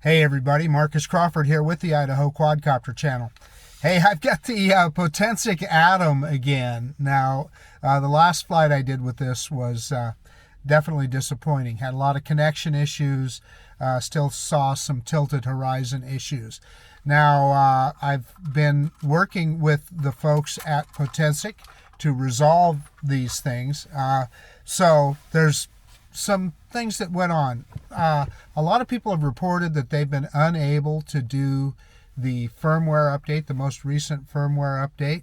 Hey everybody, Marcus Crawford here with the Idaho Quadcopter channel. Hey, I've got the Potensic Atom again. Now, the last flight I did with this was definitely disappointing. Had a lot of connection issues, still saw some tilted horizon issues. Now, I've been working with the folks at Potensic to resolve these things. So there's some things that went on. A lot of people have reported that they've been unable to do the firmware update, the most recent firmware update,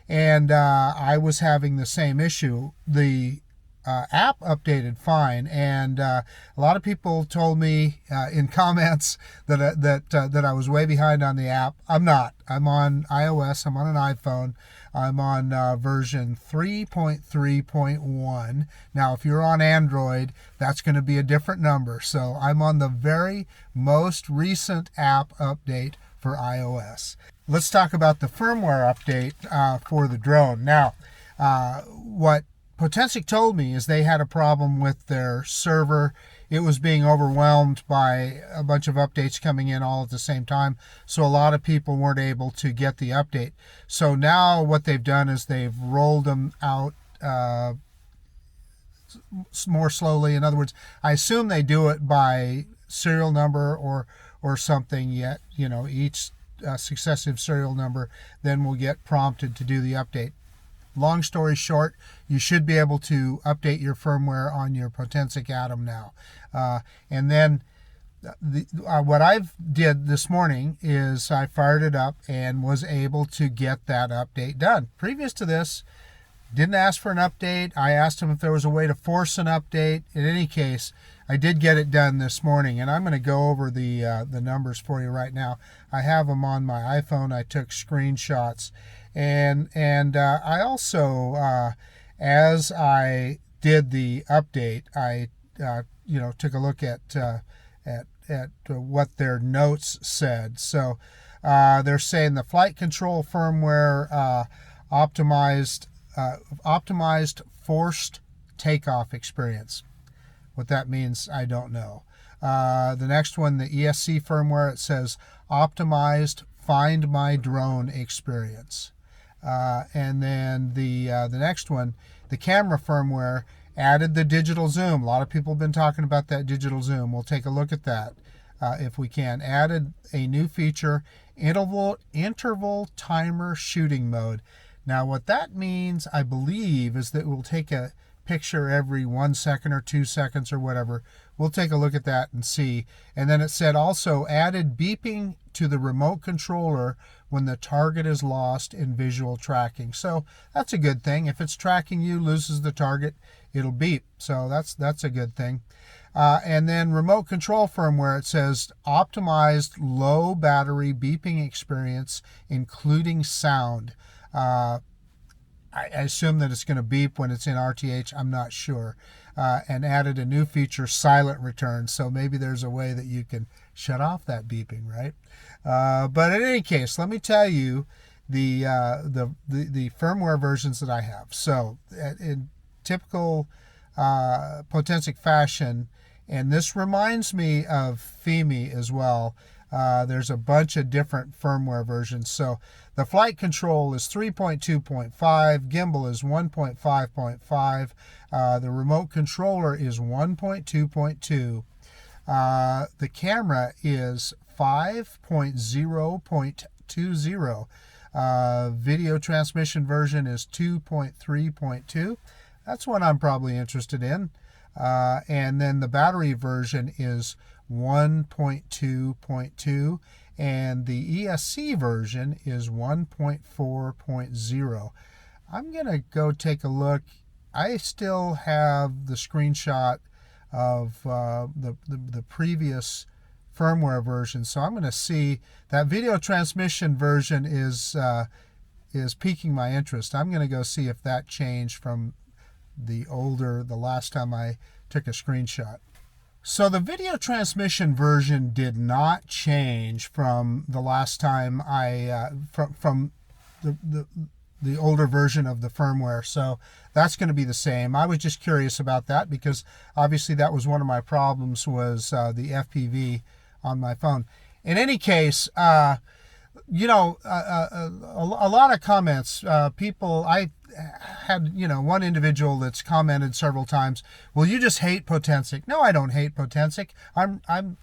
and I was having the same issue. The app updated fine, and a lot of people told me in comments that I was way behind on the app. I'm not. I'm on iOS. I'm on an iPhone. I'm on version 3.3.1. Now, if you're on Android, that's going to be a different number. So I'm on the very most recent app update for iOS. Let's talk about the firmware update for the drone. Now, what Potensic told me is they had a problem with their server. It was being overwhelmed by a bunch of updates coming in all at the same time, so a lot of people weren't able to get the update. So now what they've done is they've rolled them out more slowly. In other words, I assume they do it by serial number or something, yet each successive serial number then will get prompted to do the update. Long story short, you should be able to update your firmware on your Potensic Atom now. And then what I've did this morning is I fired it up and was able to get that update done. Previous to this, didn't ask for an update. I asked them if there was a way to force an update. In any case, I did get it done this morning, and I'm going to go over the numbers for you right now. I have them on my iPhone. I took screenshots. And I also, as I did the update, I took a look at what their notes said. So they're saying the flight control firmware optimized forced takeoff experience. What that means, I don't know. The next one, the ESC firmware, it says optimized Find My Drone experience. And then the next one, the camera firmware, added the digital zoom. A lot of people have been talking about that digital zoom. We'll take a look at that if we can. Added a new feature, interval timer shooting mode. Now what that means, I believe, is that it will take a picture every 1 second or 2 seconds or whatever. We'll take a look at that and see. And then it said also added beeping to the remote controller when the target is lost in visual tracking. So that's a good thing. If it's tracking you, loses the target, it'll beep. So that's a good thing. And then remote control firmware, it says optimized low battery beeping experience, including sound. I assume that it's going to beep when it's in RTH. I'm not sure. And added a new feature, silent return. So maybe there's a way that you can shut off that beeping, right? But in any case, let me tell you the firmware versions that I have. So in typical Potensic fashion, and this reminds me of FEMI as well. There's a bunch of different firmware versions. So the flight control is 3.2.5, gimbal is 1.5.5, the remote controller is 1.2.2, the camera is 5.0.20, video transmission version is 2.3.2. That's one I'm probably interested in. And then the battery version is 1.2.2, and the ESC version is 1.4.0. I'm going to go take a look. I still have the screenshot of the previous firmware version, so I'm going to see. That video transmission version is piquing my interest. I'm going to go see if that changed from the last time I took a screenshot. So the video transmission version did not change from the last time from the older version of the firmware. So that's going to be the same. I was just curious about that because obviously that was one of my problems, was the FPV on my phone. In any case, you know, a lot of comments. People, I had, you know, one individual that's commented several times, well, you just hate Potensic. No, I don't hate Potensic. I'm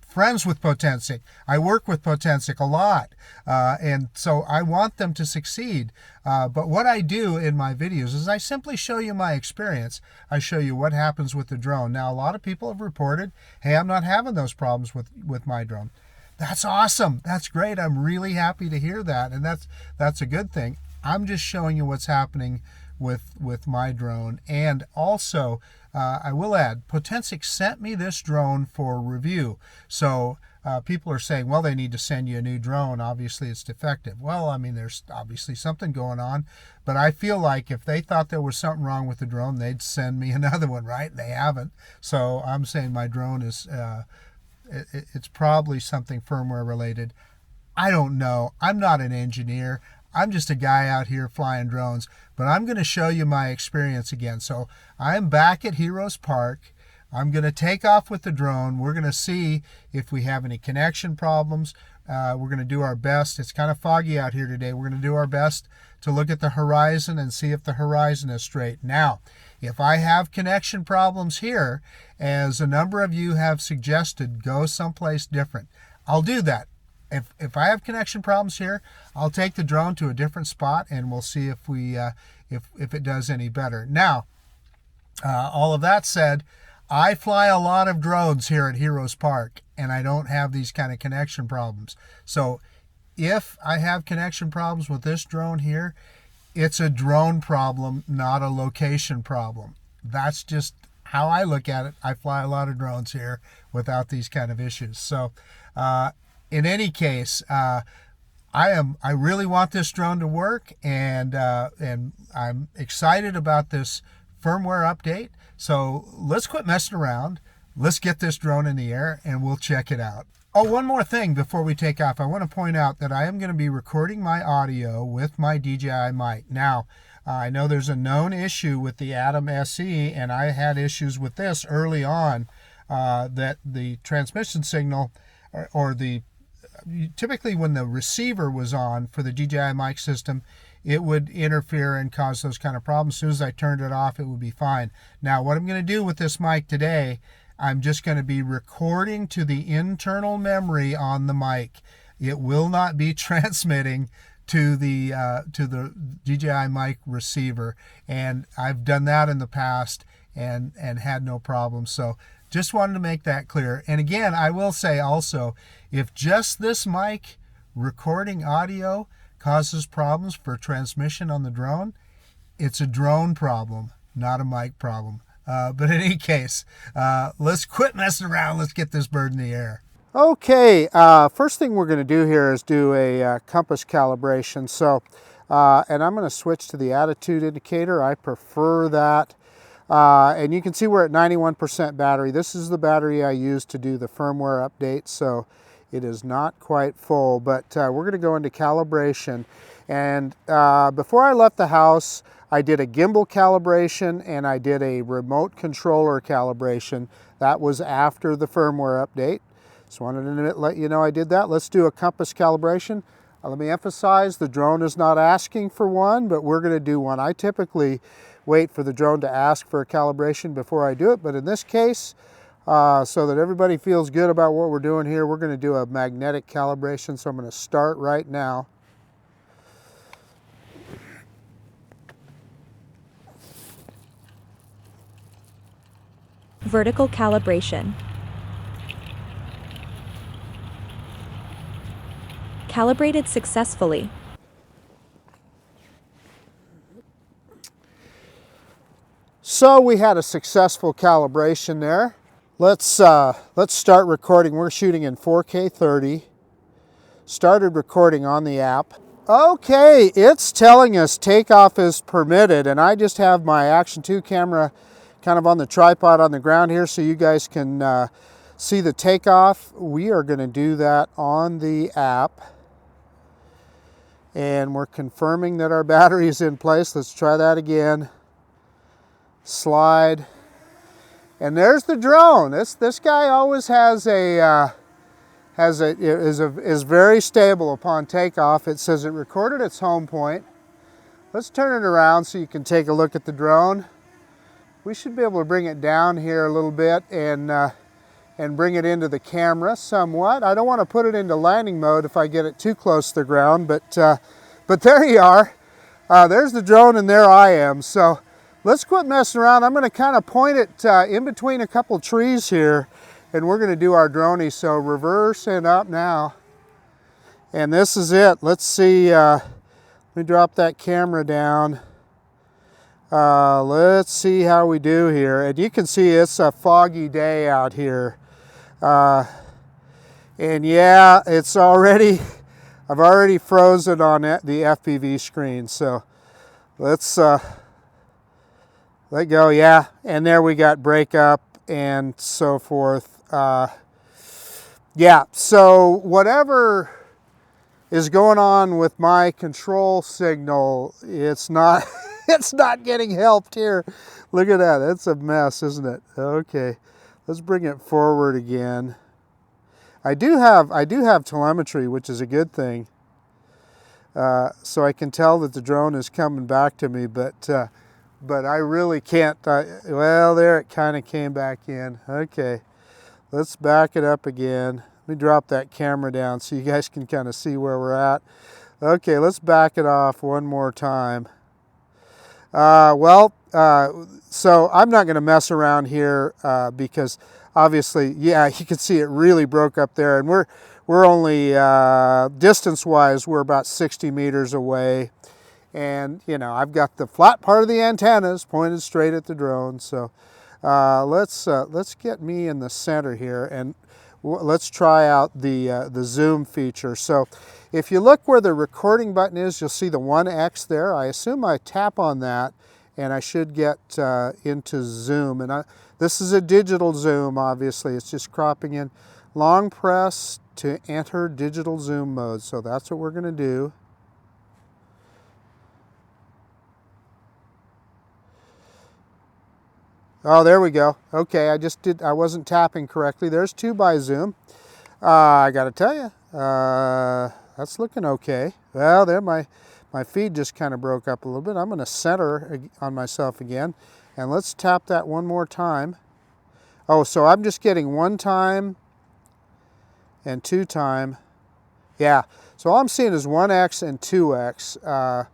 friends with Potensic. I work with Potensic a lot. And so I want them to succeed. But what I do in my videos is I simply show you my experience. I show you what happens with the drone. Now, a lot of people have reported, hey, I'm not having those problems with my drone. That's awesome. That's great. I'm really happy to hear that. And that's a good thing. I'm just showing you what's happening with my drone. And also, I will add, Potensic sent me this drone for review. So people are saying, well, they need to send you a new drone. Obviously, it's defective. Well, I mean, there's obviously something going on. But I feel like if they thought there was something wrong with the drone, they'd send me another one, right? They haven't. So I'm saying my drone is... it's probably something firmware related. I don't know. I'm not an engineer. I'm just a guy out here flying drones, but I'm going to show you my experience again. So I'm back at Heroes Park. I'm going to take off with the drone. We're going to see if we have any connection problems. We're going to do our best. It's kind of foggy out here today. We're going to do our best to look at the horizon and see if the horizon is straight. Now, if I have connection problems here, as a number of you have suggested, go someplace different. I'll do that. If I have connection problems here, I'll take the drone to a different spot and we'll see if we if it does any better. Now, all of that said, I fly a lot of drones here at Heroes Park and I don't have these kind of connection problems. So if I have connection problems with this drone here, it's a drone problem, not a location problem. That's just how I look at it. I fly a lot of drones here without these kind of issues. So in any case, I really want this drone to work, and I'm excited about this firmware update. So let's quit messing around. Let's get this drone in the air and we'll check it out. Oh, one more thing before we take off. I want to point out that I am going to be recording my audio with my DJI mic. Now, I know there's a known issue with the Atom SE, and I had issues with this early on, that the transmission signal or typically when the receiver was on for the DJI mic system, it would interfere and cause those kind of problems. As soon as I turned it off, it would be fine. Now, what I'm going to do with this mic today, I'm just going to be recording to the internal memory on the mic. It will not be transmitting to the DJI mic receiver, and I've done that in the past and had no problems. So just wanted to make that clear. And again, I will say also, if just this mic recording audio causes problems for transmission on the drone, it's a drone problem, not a mic problem. But in any case, let's quit messing around. Let's get this bird in the air. Okay, first thing we're going to do here is do a compass calibration. So, and I'm going to switch to the attitude indicator. I prefer that. And you can see we're at 91% battery. This is the battery I use to do the firmware update, so it is not quite full. But we're going to go into calibration. And before I left the house, I did a gimbal calibration and I did a remote controller calibration. That was after the firmware update. So I wanted to let you know I did that. Let's do a compass calibration. Let me emphasize, the drone is not asking for one, but we're going to do one. I typically wait for the drone to ask for a calibration before I do it, but in this case, so that everybody feels good about what we're doing here, we're going to do a magnetic calibration. So I'm going to start right now. Vertical calibration. Calibrated successfully. So we had a successful calibration there. Let's start recording. We're shooting in 4K 30. Started recording on the app. Okay, it's telling us takeoff is permitted, and I just have my Action 2 camera kind of on the tripod on the ground here so you guys can see the takeoff. We are going to do that on the app. And we're confirming that our battery is in place. Let's try that again. Slide. And there's the drone. This guy always has a is very stable upon takeoff. It says it recorded its home point. Let's turn it around so you can take a look at the drone. We should be able to bring it down here a little bit and bring it into the camera somewhat. I don't want to put it into landing mode if I get it too close to the ground, but there you are. There's the drone and there I am. So let's quit messing around. I'm going to kind of point it in between a couple trees here, and we're going to do our droney. So reverse and up now. And this is it. Let's see. Let me drop that camera down. Let's see how we do here. And you can see it's a foggy day out here. And yeah, it's already, I've already frozen on it, the FPV screen. So let's let go. Yeah, and there we got breakup and so forth. Yeah, so whatever is going on with my control signal, it's not it's not getting helped here. Look at that. It's a mess, isn't it? Okay. Let's bring it forward again. I do have telemetry, which is a good thing. So I can tell that the drone is coming back to me, but I really can't. Well, there it kind of came back in. Okay, let's back it up again. Let me drop that camera down so you guys can kind of see where we're at. Okay, let's back it off one more time. So I'm not going to mess around here because obviously, yeah, you can see it really broke up there, and we're only distance-wise, we're about 60 meters away, and you know I've got the flat part of the antennas pointed straight at the drone. So let's get me in the center here, and let's try out the zoom feature. So if you look where the recording button is, you'll see the 1X there. I assume I tap on that and I should get into zoom. And this is a digital zoom, obviously. It's just cropping in. Long press to enter digital zoom mode. So that's what we're going to do. Oh, there we go. Okay, I wasn't tapping correctly. There's 2x zoom. I got to tell you, that's looking okay. Well, there my feed just kind of broke up a little bit. I'm going to center on myself again, and let's tap that one more time. Oh, so I'm just getting 1 time and 2 time. Yeah, so all I'm seeing is 1X and 2X.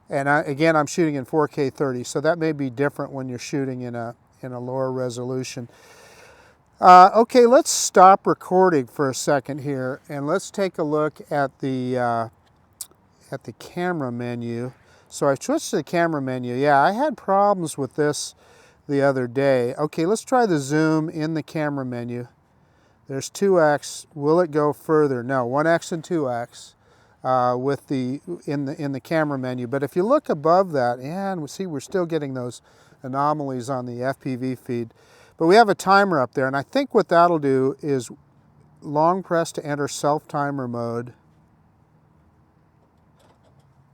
And again, I'm shooting in 4K 30, so that may be different when you're shooting in a lower resolution. Okay, let's stop recording for a second here, and let's take a look at the camera menu. So I switched to the camera menu. Yeah, I had problems with this the other day. Okay, let's try the zoom in the camera menu. There's 2X. Will it go further? No, 1X and 2X with in the camera menu. But if you look above that, yeah, and we see we're still getting those anomalies on the FPV feed. But we have a timer up there, and I think what that'll do is long press to enter self-timer mode.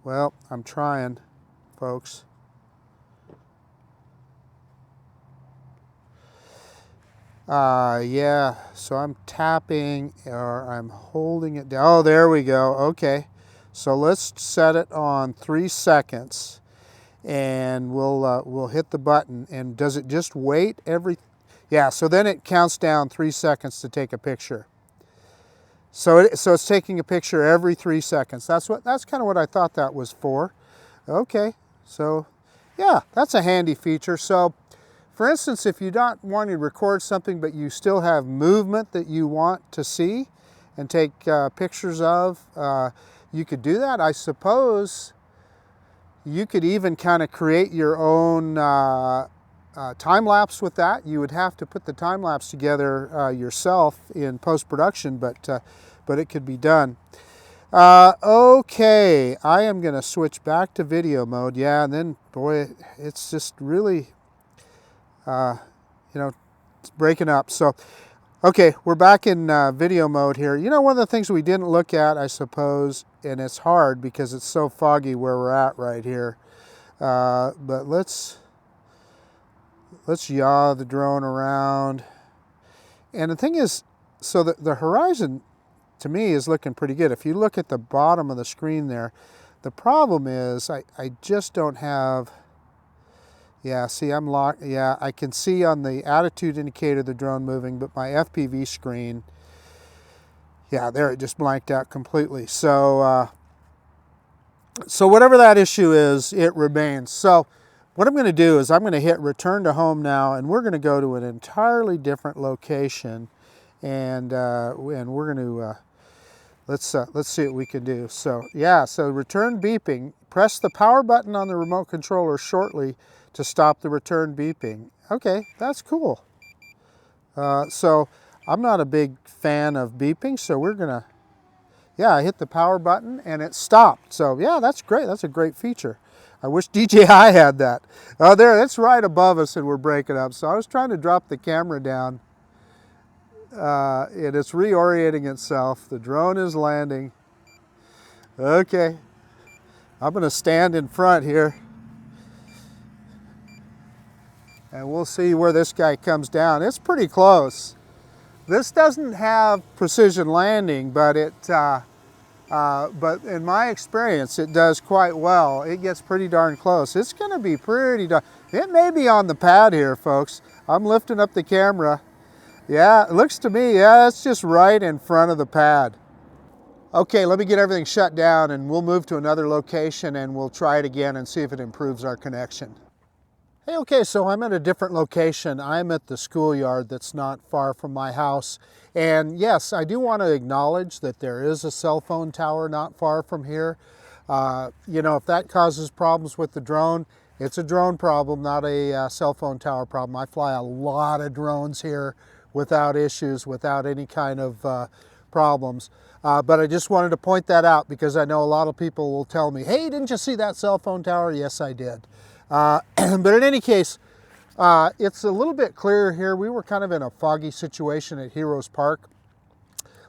Well, I'm trying, folks. Yeah, so I'm tapping or I'm holding it down. Oh, there we go. Okay, so let's set it on 3 seconds, and we'll hit the button. And does it just wait every? Yeah, so then it counts down 3 seconds to take a picture. So it's taking a picture every 3 seconds. That's kind of what I thought that was for. Okay, so yeah, that's a handy feature. So for instance, if you don't want to record something but you still have movement that you want to see and take pictures of, you could do that. I suppose you could even kind of create your own time lapse with that. You would have to put the time lapse together yourself in post-production, but it could be done. Okay, I am going to switch back to video mode. Yeah, and then boy, it's just really, it's breaking up. So, okay, we're back in video mode here. You know, one of the things we didn't look at, I suppose, and it's hard because it's so foggy where we're at right here. But let's yaw the drone around. And the thing is, so the horizon to me is looking pretty good. If you look at the bottom of the screen there, the problem is I just don't have, yeah, see I'm locked, yeah, I can see on the attitude indicator the drone moving, but my FPV screen, yeah, there it just blanked out completely. So, so whatever that issue is, it remains. So what I'm going to do is I'm going to hit return to home now, and we're going to go to an entirely different location, and we're going to let's see what we can do. So yeah, so return beeping. Press the power button on the remote controller shortly to stop the return beeping. Okay, that's cool. So I'm not a big fan of beeping, so we're gonna, yeah, I hit the power button and it stopped. So yeah, that's great. That's a great feature. I wish DJI had that. Oh, there, that's right above us and we're breaking up. So I was trying to drop the camera down. And it's reorienting itself. The drone is landing. Okay, I'm gonna stand in front here and we'll see where this guy comes down. It's pretty close. This doesn't have precision landing, but but in my experience, it does quite well. It gets pretty darn close. It's gonna be pretty darn, it may be on the pad here, folks. I'm lifting up the camera. Yeah, it looks to me, yeah, it's just right in front of the pad. Okay, let me get everything shut down and we'll move to another location and we'll try it again and see if it improves our connection. Hey, okay, so I'm at a different location. I'm at the schoolyard that's not far from my house. And yes, I do want to acknowledge that there is a cell phone tower not far from here. You know, if that causes problems with the drone, it's a drone problem, not a cell phone tower problem. I fly a lot of drones here without issues, without any kind of problems. But I just wanted to point that out because I know a lot of people will tell me, hey, didn't you see that cell phone tower? Yes, I did. But in any case, it's a little bit clearer here. We were kind of in a foggy situation at Heroes Park.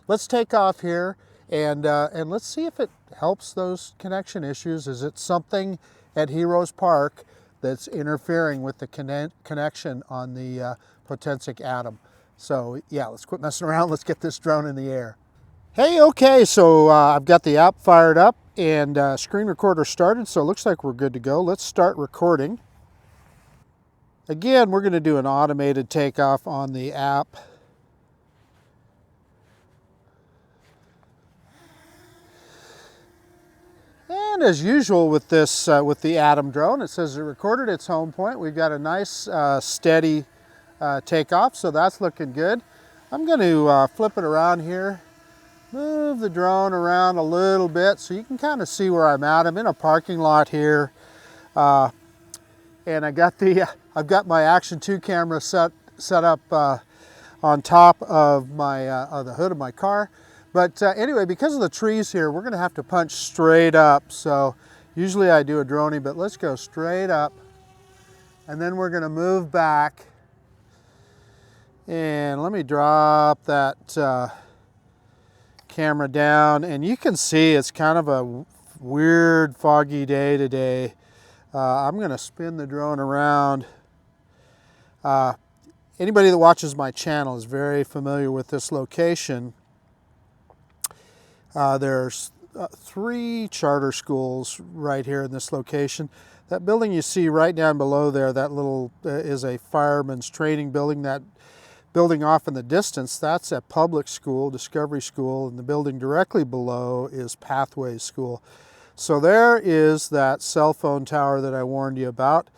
Let's take off here and let's see if it helps those connection issues. Is it something at Heroes Park that's interfering with the connection on the Potensic Atom? So yeah, let's quit messing around. Let's get this drone in the air. Hey, okay, so I've got the app fired up and screen recorder started, so it looks like we're good to go. Let's start recording. Again, we're going to do an automated takeoff on the app. And as usual with this, with the Atom drone, it says it recorded its home point. We've got a nice steady takeoff, so that's looking good. I'm going to flip it around here, move the drone around a little bit so you can kind of see where I'm at. I'm in a parking lot here, and I've got my Action 2 camera set up on top of my the hood of my car. But anyway, because of the trees here, we're going to have to punch straight up. So usually I do a droney, but let's go straight up, and then we're going to move back. And let me drop that camera down, and you can see it's kind of a weird foggy day today. I'm going to spin the drone around. Anybody that watches my channel is very familiar with this location. There's 3 charter schools right here in this location. That building you see right down below there, that little is a fireman's training building. That building off in the distance, that's a public school, Discovery School, and the building directly below is Pathways School. So there is that cell phone tower that I warned you about.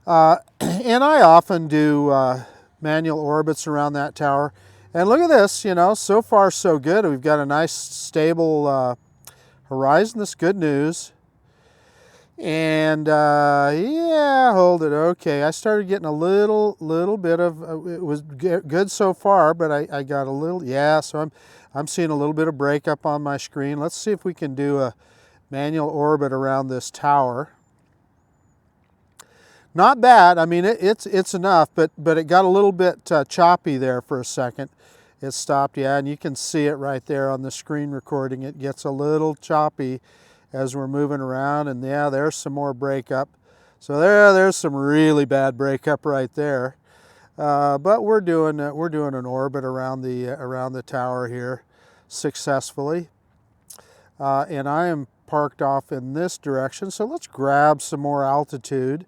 And I often do manual orbits around that tower. And look at this, you know, so far so good. We've got a nice stable horizon. That's good news. And yeah, hold it. Okay, I started getting a little bit of, it was good so far, but I got a little, yeah, so I'm seeing a little bit of breakup on my screen. Let's see if we can do a manual orbit around this tower. Not bad. I mean, it's enough, but it got a little bit choppy there for a second. It stopped, yeah, and you can see it right there on the screen recording. It gets a little choppy as we're moving around, and yeah, there's some more breakup. So there's some really bad breakup right there. But we're doing an orbit around the tower here. successfully. And I am parked off in this direction, so let's grab some more altitude.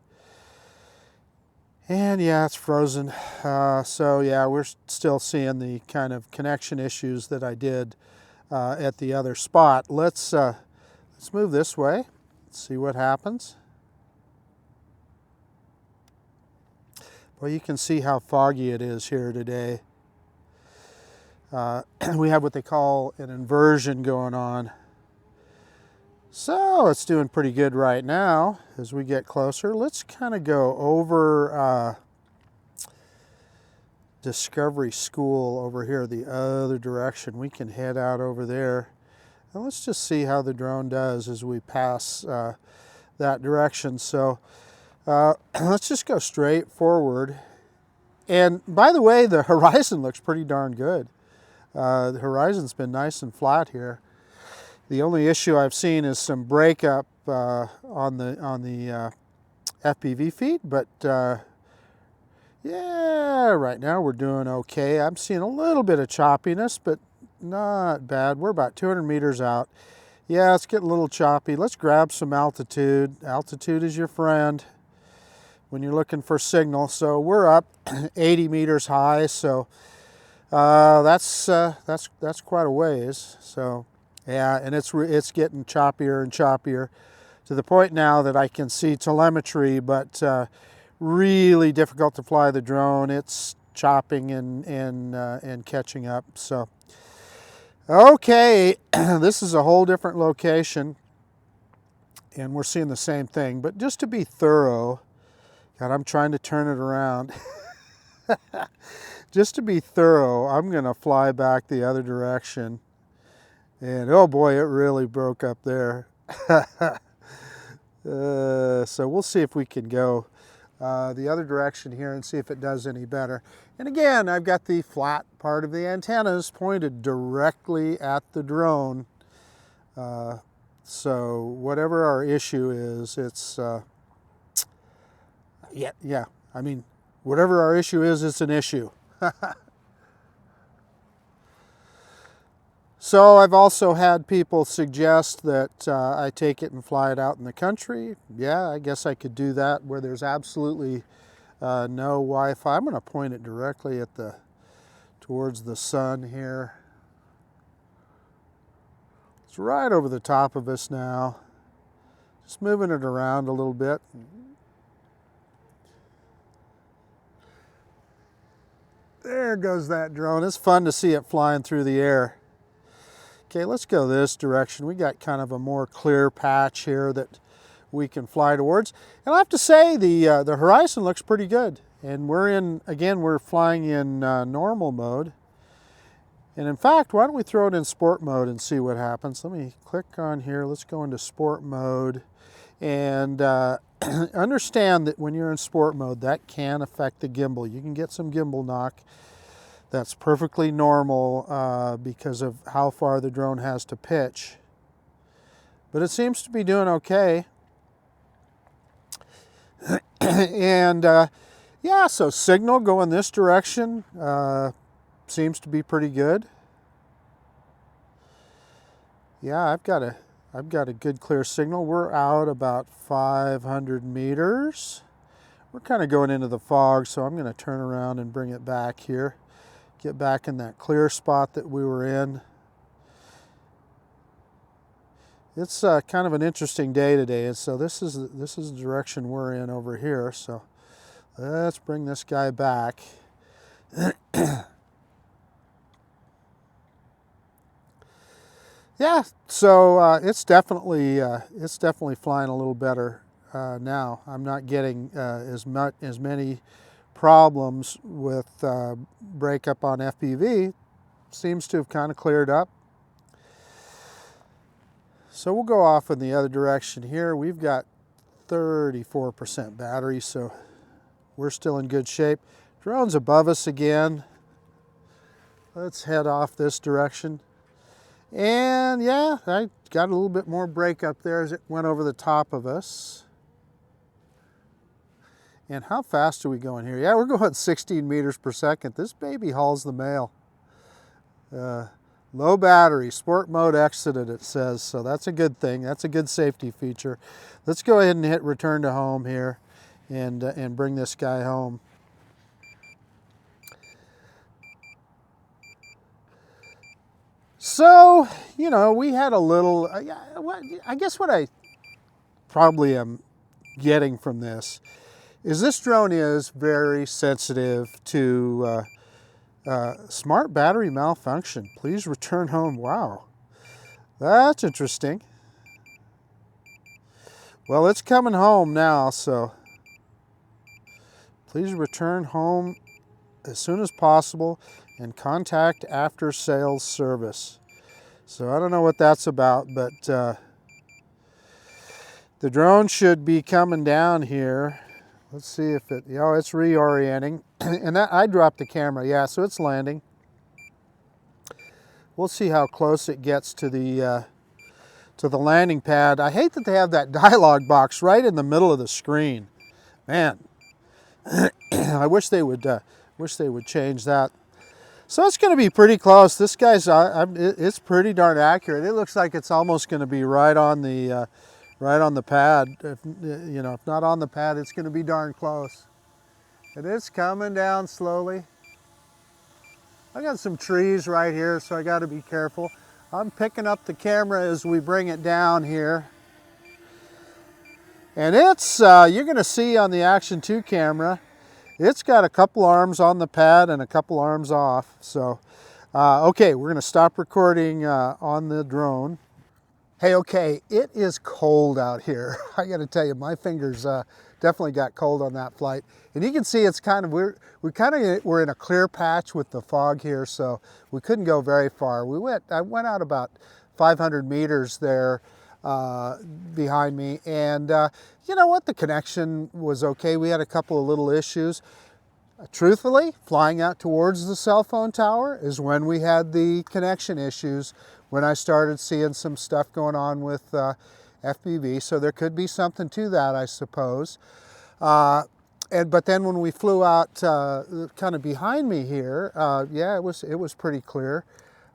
And yeah, it's frozen. So yeah, we're still seeing the kind of connection issues that I did at the other spot. Let's move this way, see what happens. Well, you can see how foggy it is here today. We have what they call an inversion going on. So it's doing pretty good right now. As we get closer, let's kind of go over Discovery School over here the other direction. We can head out over there. And let's just see how the drone does as we pass that direction. So let's just go straight forward. And by the way, the horizon looks pretty darn good. The horizon's been nice and flat here. The only issue I've seen is some breakup on the FPV feed, but yeah, right now we're doing okay. I'm seeing a little bit of choppiness, but not bad. We're about 200 meters out. Yeah, it's getting a little choppy. Let's grab some altitude. Altitude is your friend when you're looking for signal. So we're up 80 meters high, so that's quite a ways. So yeah, and it's getting choppier and choppier to the point now that I can see telemetry, but really difficult to fly the drone. It's chopping and catching up. So okay, this is a whole different location, and we're seeing the same thing. But just to be thorough, God, I'm trying to turn it around. Just to be thorough, I'm going to fly back the other direction. And oh boy, it really broke up there. So we'll see if we can go the other direction here and see if it does any better. And again, I've got the flat part of the antennas pointed directly at the drone. So whatever our issue is, it's, yeah, I mean, whatever our issue is, it's an issue. So I've also had people suggest that I take it and fly it out in the country. Yeah, I guess I could do that where there's absolutely no Wi-Fi. I'm going to point it directly at towards the sun here. It's right over the top of us now. Just moving it around a little bit. There goes that drone. It's fun to see it flying through the air. Okay, let's go this direction. We got kind of a more clear patch here that we can fly towards. And I have to say, the horizon looks pretty good. And we're flying in normal mode. And in fact, why don't we throw it in sport mode and see what happens. Let me click on here. Let's go into sport mode. And understand that when you're in sport mode, that can affect the gimbal. You can get some gimbal knock. That's perfectly normal because of how far the drone has to pitch. But it seems to be doing okay. And yeah, so signal going this direction seems to be pretty good. Yeah, I've got a good clear signal. We're out about 500 meters. We're kind of going into the fog, so I'm going to turn around and bring it back here. Get back in that clear spot that we were in. It's kind of an interesting day today, and so this is the direction we're in over here. So let's bring this guy back. Yeah, so it's definitely flying a little better now. I'm not getting as many problems with breakup on FPV. Seems to have kind of cleared up. So we'll go off in the other direction here. We've got 34% battery, so we're still in good shape. Drone's above us again. Let's head off this direction. And yeah, I got a little bit more breakup there as it went over the top of us. And how fast are we going here? Yeah, we're going 16 meters per second. This baby hauls the mail. Low battery, sport mode exited, it says, so that's a good thing. That's a good safety feature. Let's go ahead and hit return to home here and bring this guy home. So, you know, we had a little, I guess what I probably am getting from this is this drone is very sensitive to smart battery malfunction. Please return home. Wow, that's interesting. Well, it's coming home now, so please return home as soon as possible and contact after sales service. So I don't know what that's about, but the drone should be coming down here. Let's see if it, oh, it's reorienting. And that, I dropped the camera, yeah, so it's landing. We'll see how close it gets to the landing pad. I hate that they have that dialog box right in the middle of the screen. Man, I wish they would change that. So it's going to be pretty close. This guy's, it's pretty darn accurate. It looks like it's almost going to be right on the pad. If, you know, if not on the pad, it's going to be darn close. It is coming down slowly. I got some trees right here, so I got to be careful. I'm picking up the camera as we bring it down here. And it's, you're going to see on the Action 2 camera, it's got a couple arms on the pad and a couple arms off. So, okay, we're going to stop recording on the drone. Hey, okay, it is cold out here. I got to tell you, my fingers definitely got cold on that flight. And you can see it's kind of, we're in a clear patch with the fog here, so we couldn't go very far. I went out about 500 meters there behind me, and you know what, the connection was okay. We had a couple of little issues. Truthfully, flying out towards the cell phone tower is when we had the connection issues, when I started seeing some stuff going on with FPV, so there could be something to that, I suppose. But then when we flew out kind of behind me here, yeah, it was pretty clear.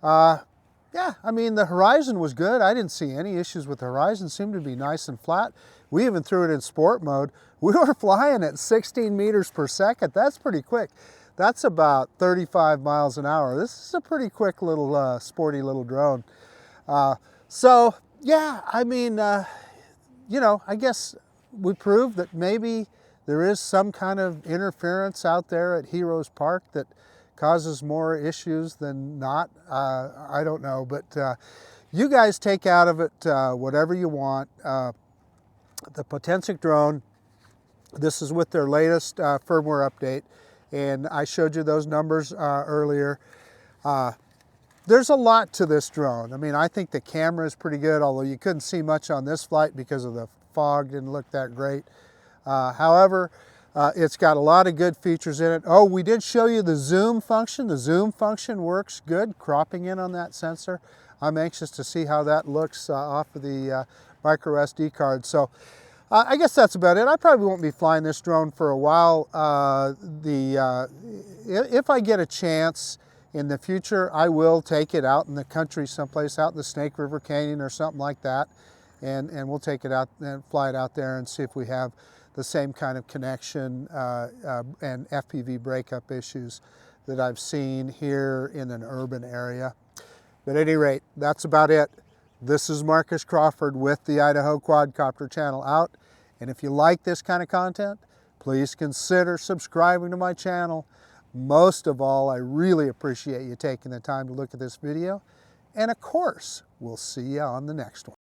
Yeah, I mean, the horizon was good. I didn't see any issues with the horizon. It seemed to be nice and flat. We even threw it in sport mode. We were flying at 16 meters per second. That's pretty quick. That's about 35 miles an hour. This is a pretty quick little sporty little drone. So yeah, I mean, you know, I guess we proved that maybe there is some kind of interference out there at Heroes Park that causes more issues than not. I don't know, but you guys take out of it whatever you want. The Potensic drone, this is with their latest firmware update, and I showed you those numbers earlier. There's a lot to this drone. I mean, I think the camera is pretty good, although you couldn't see much on this flight because of the fog, didn't look that great. However, it's got a lot of good features in it. Oh, we did show you the zoom function. The zoom function works good, cropping in on that sensor. I'm anxious to see how that looks off of the micro SD card. So I guess that's about it. I probably won't be flying this drone for a while. If I get a chance in the future, I will take it out in the country someplace, out in the Snake River Canyon or something like that. And we'll take it out and fly it out there and see if we have the same kind of connection and FPV breakup issues that I've seen here in an urban area. But at any rate, that's about it. This is Marcus Crawford with the Idaho Quadcopter channel out. And if you like this kind of content, please consider subscribing to my channel. Most of all, I really appreciate you taking the time to look at this video. And of course, we'll see you on the next one.